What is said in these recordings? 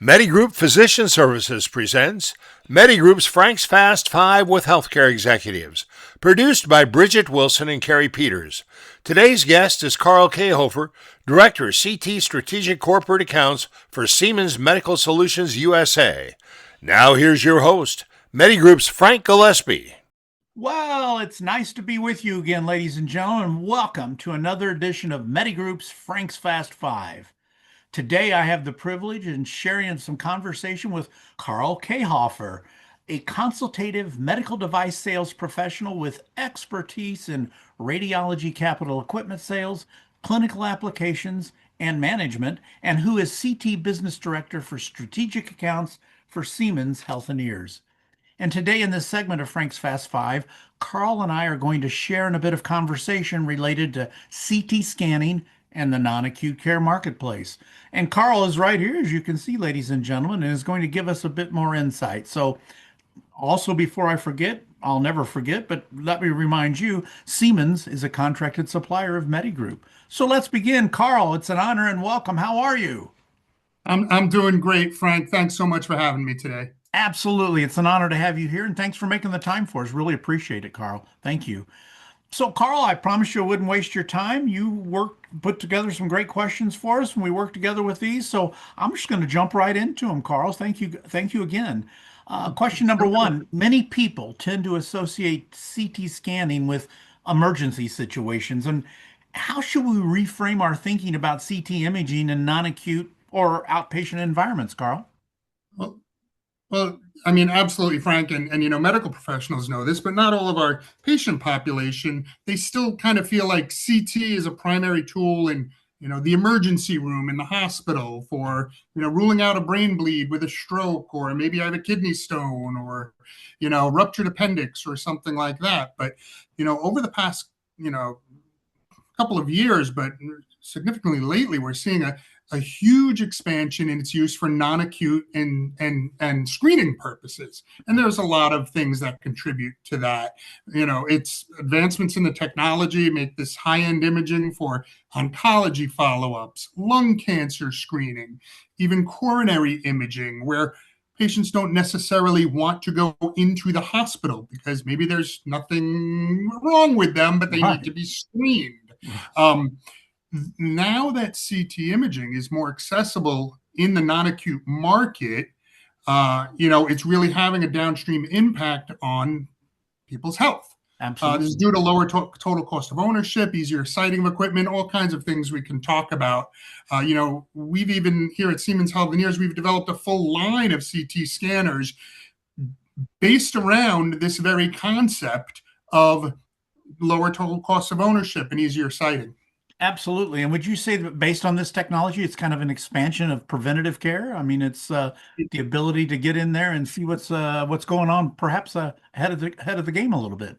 MediGroup Physician Services presents MediGroup's Frank's Fast Five with Healthcare Executives, produced by Bridget Wilson and Carrie Peters. Today's guest is Karl Kahofer, Director, CT Strategic Corporate Accounts for Siemens Medical Solutions USA. Now here's your host, MediGroup's Frank Gillespie. Well, it's nice to be with you again, ladies and gentlemen. Welcome to another edition of MediGroup's Frank's Fast Five. Today, I have the privilege of sharing some conversation with Karl Kahofer, a consultative medical device sales professional with expertise in radiology capital equipment sales, clinical applications, and management, and who is CT Business Director for Strategic Accounts for Siemens Healthineers. And today, in this segment of Frank's Fast Five, Karl and I are going to share in a bit of conversation related to CT scanning and the non-acute care marketplace. And Karl is right here, as you can see, ladies and gentlemen, and is going to give us a bit more insight. So also, before I forget, I'll never forget, but let me remind you, Siemens is a contracted supplier of MediGroup. So let's begin. Karl, it's an honor and welcome. How are you? I'm doing great, Frank. Thanks so much for having me today. Absolutely. It's an honor to have you here, and thanks for making the time for us. Really appreciate it, Karl. Thank you. So, Karl, I promised you I wouldn't waste your time. Put together some great questions for us, and we worked together with these. So, I'm just going to jump right into them, Karl. Thank you. Thank you again. Question number one. Many people tend to associate CT scanning with emergency situations. And how should we reframe our thinking about CT imaging in non-acute or outpatient environments, Karl? Well, I mean, absolutely, Frank, and medical professionals know this, but not all of our patient population. They still kind of feel like CT is a primary tool in, the emergency room in the hospital for, ruling out a brain bleed with a stroke, or maybe I have a kidney stone, or, ruptured appendix or something like that. But, over the past, couple of years, but significantly lately, we're seeing a huge expansion in its use for non-acute and screening purposes. And there's a lot of things that contribute to that. It's advancements in the technology make this high-end imaging for oncology follow-ups, lung cancer screening, even coronary imaging, where patients don't necessarily want to go into the hospital because maybe there's nothing wrong with them, but they need to be screened. Now that CT imaging is more accessible in the non-acute market, it's really having a downstream impact on people's health. Absolutely. This is due to lower total cost of ownership, easier siting of equipment, all kinds of things we can talk about. We've even here at Siemens Healthineers, we've developed a full line of CT scanners based around this very concept of lower total cost of ownership and easier siting. Absolutely. And would you say that based on this technology, it's kind of an expansion of preventative care? I mean, it's the ability to get in there and see what's going on, perhaps ahead of the game a little bit.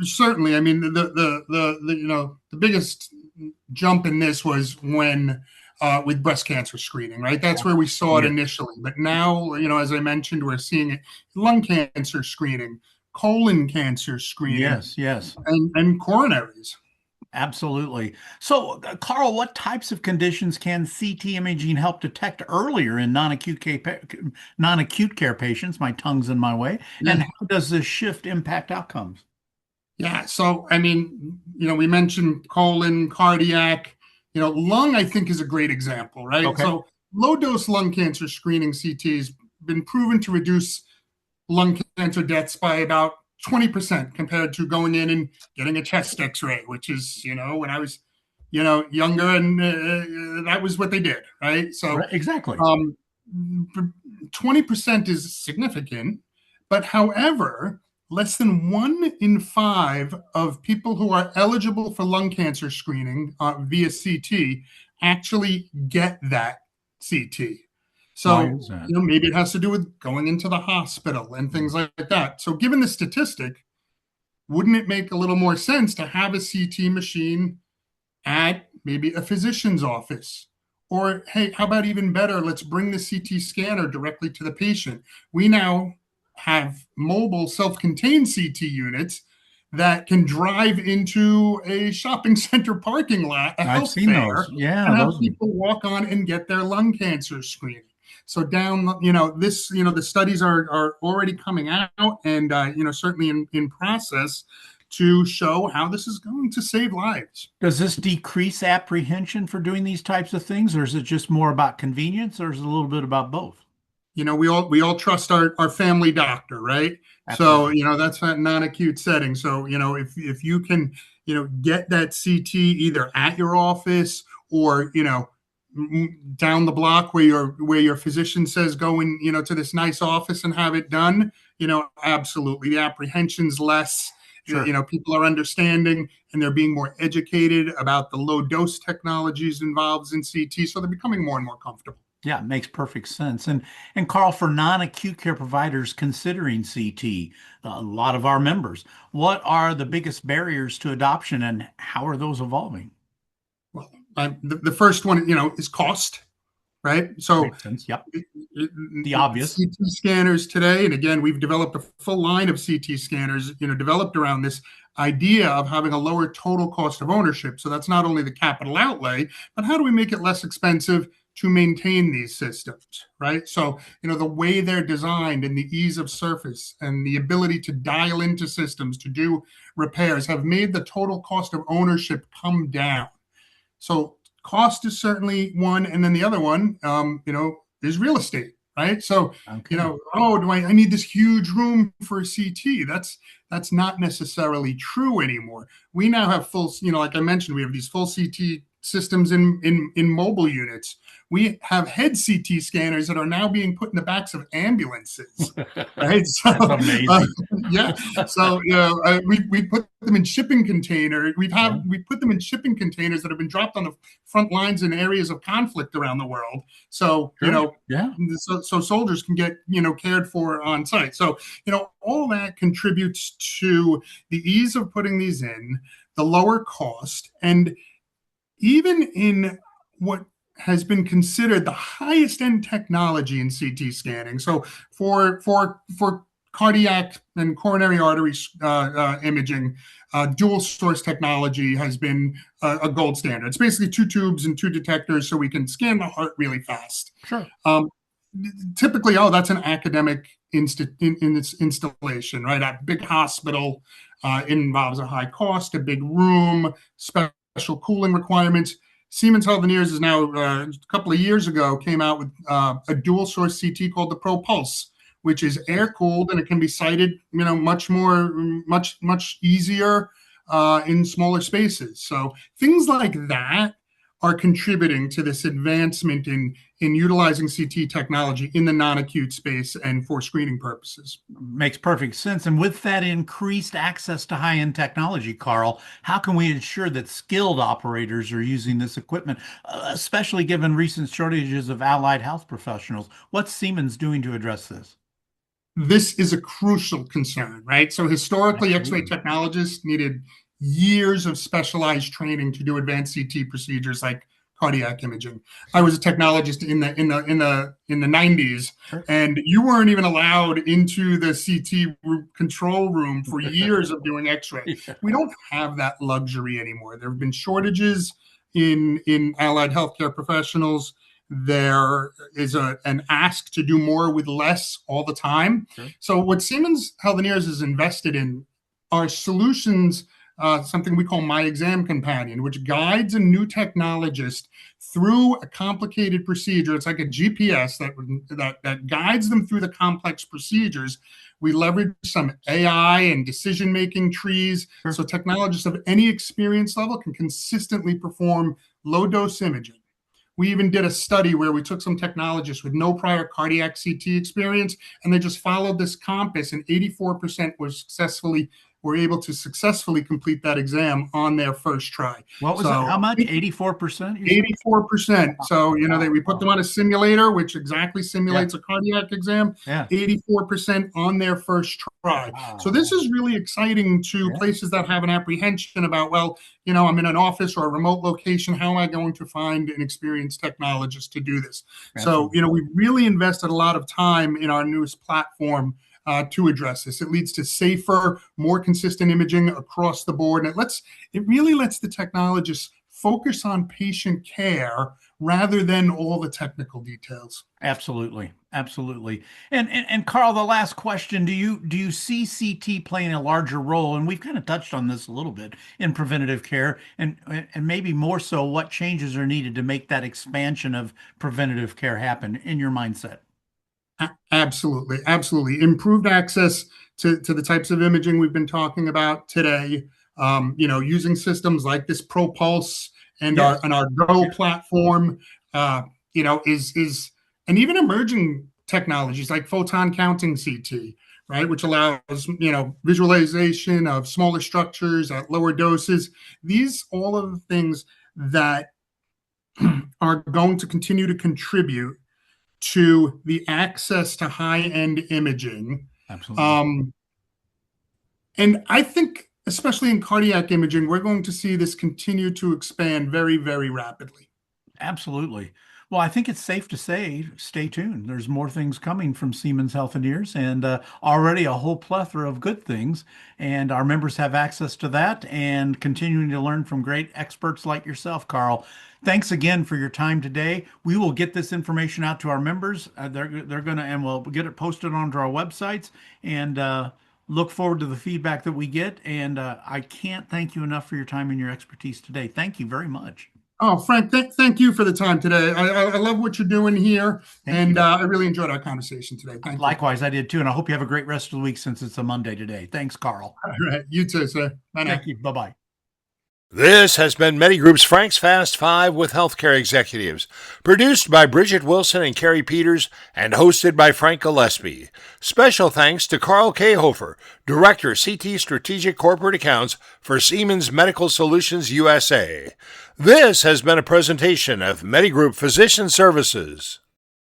Certainly. I mean, the biggest jump in this was when with breast cancer screening, right? That's where we saw it initially. But now, as I mentioned, we're seeing it lung cancer screening, colon cancer screening, yes, and coronaries. Absolutely. So, Karl, what types of conditions can CT imaging help detect earlier in non-acute care patients? My tongue's in my way. And how does this shift impact outcomes? Yeah. So, I mean, we mentioned colon, cardiac, lung, I think is a great example, right? Okay. So low dose lung cancer screening CT has been proven to reduce lung cancer deaths by about 20% compared to going in and getting a chest x-ray, which is, when I was, younger, and that was what they did, right? So exactly. 20% is significant, but however, less than 1 in 5 of people who are eligible for lung cancer screening via CT actually get that CT. So, maybe it has to do with going into the hospital and things like that. So given the statistic, wouldn't it make a little more sense to have a CT machine at maybe a physician's office? Or, hey, how about even better? Let's bring the CT scanner directly to the patient. We now have mobile self-contained CT units that can drive into a shopping center parking lot, a health fair, and have people walk on and get their lung cancer screening. So down, this, the studies are already coming out and, certainly in process to show how this is going to save lives. Does this decrease apprehension for doing these types of things, or is it just more about convenience, or is it a little bit about both? We all trust our family doctor, right? So, Absolutely. that's that non-acute setting. So, if you can, get that CT either at your office or, down the block where your physician says go in, to this nice office and have it done, absolutely. The apprehension's less. Sure. People are understanding and they're being more educated about the low dose technologies involved in CT. So they're becoming more and more comfortable. Yeah, it makes perfect sense. And Carl, for non-acute care providers considering CT, a lot of our members, what are the biggest barriers to adoption and how are those evolving? Well, the first one, is cost, right? So Makes sense. Yep. The obvious. CT scanners today, and again, we've developed a full line of CT scanners, developed around this idea of having a lower total cost of ownership. So that's not only the capital outlay, but how do we make it less expensive to maintain these systems, right? So, the way they're designed and the ease of surface and the ability to dial into systems to do repairs have made the total cost of ownership come down. So cost is certainly one, and then the other one, is real estate, right? So, Okay. do I need this huge room for a CT? That's not necessarily true anymore. We now have full, like I mentioned, we have these full CT systems in mobile units. We have head CT scanners that are now being put in the backs of ambulances, right? So, That's amazing. yeah. So we put them in shipping containers. We put them in shipping containers that have been dropped on the front lines in areas of conflict around the world. So Sure. Yeah. so soldiers can get cared for on site. So all that contributes to the ease of putting these in, the lower cost, and even in what has been considered the highest end technology in CT scanning. So for cardiac and coronary artery imaging, dual source technology has been a gold standard. It's basically two tubes and two detectors so we can scan the heart really fast. Sure. Typically, that's an academic in its installation, right? A big hospital involves a high cost, a big room, special cooling requirements. Siemens Healthineers is now, a couple of years ago, came out with a dual source CT called the ProPulse, which is air cooled and it can be sighted, much easier in smaller spaces. So things like that are contributing to this advancement in utilizing CT technology in the non-acute space and for screening purposes. Makes perfect sense. And with that increased access to high-end technology, Carl, how can we ensure that skilled operators are using this equipment, especially given recent shortages of allied health professionals? What's Siemens doing to address this? This is a crucial concern, right? So historically, Absolutely. X-ray technologists needed years of specialized training to do advanced CT procedures like cardiac imaging. I was a technologist in the 90s, Sure. and you weren't even allowed into the CT control room for years of doing X-ray. Yeah. We don't have that luxury anymore. There have been shortages in allied healthcare professionals. There is an ask to do more with less all the time. Sure. So what Siemens Healthineers is invested in are solutions, something we call My Exam Companion, which guides a new technologist through a complicated procedure. It's like a GPS that guides them through the complex procedures. We leverage some AI and decision-making trees, Sure. so technologists of any experience level can consistently perform low-dose imaging. We even did a study where we took some technologists with no prior cardiac CT experience, and they just followed this compass, and 84% were able to successfully complete that exam on their first try. What was that? How much? 84%? 84%. So, we put them on a simulator, which exactly simulates a cardiac exam. Yeah. 84% on their first try. Wow. So this is really exciting to places that have an apprehension about, I'm in an office or a remote location. How am I going to find an experienced technologist to do this? Absolutely. So, we really invested a lot of time in our newest platform to address this. It leads to safer, more consistent imaging across the board. And it really lets the technologists focus on patient care rather than all the technical details. Absolutely. Absolutely. And Karl, the last question, do you see CT playing a larger role? And we've kind of touched on this a little bit in preventative care, and maybe more so what changes are needed to make that expansion of preventative care happen in your mindset? Absolutely. Absolutely. Improved access to the types of imaging we've been talking about today. Using systems like this ProPulse and Yes. our Go Yeah. platform, is and even emerging technologies like photon counting CT, right, which allows visualization of smaller structures at lower doses. These all of the things that are going to continue to contribute to the access to high-end imaging. Absolutely. And I think, especially in cardiac imaging, we're going to see this continue to expand very, very rapidly. Absolutely. Well, I think it's safe to say, stay tuned. There's more things coming from Siemens Healthineers, and already a whole plethora of good things. And our members have access to that and continuing to learn from great experts like yourself, Karl. Thanks again for your time today. We will get this information out to our members. They're gonna, and we'll get it posted onto our websites, and look forward to the feedback that we get. And I can't thank you enough for your time and your expertise today. Thank you very much. Oh, Frank, thank you for the time today. I love what you're doing here, Thank you. I really enjoyed our conversation today. Thank you. Likewise, I did too. And I hope you have a great rest of the week since it's a Monday today. Thanks, Karl. All right. You too, sir. Bye now. Thank you. Bye-bye. This has been MediGroup's Frank's Fast Five with Healthcare Executives, produced by Bridget Wilson and Carrie Peters, and hosted by Frank Gillespie. Special thanks to Karl Kahofer, Director, CT Strategic Corporate Accounts for Siemens Medical Solutions USA. This has been a presentation of MediGroup Physician Services.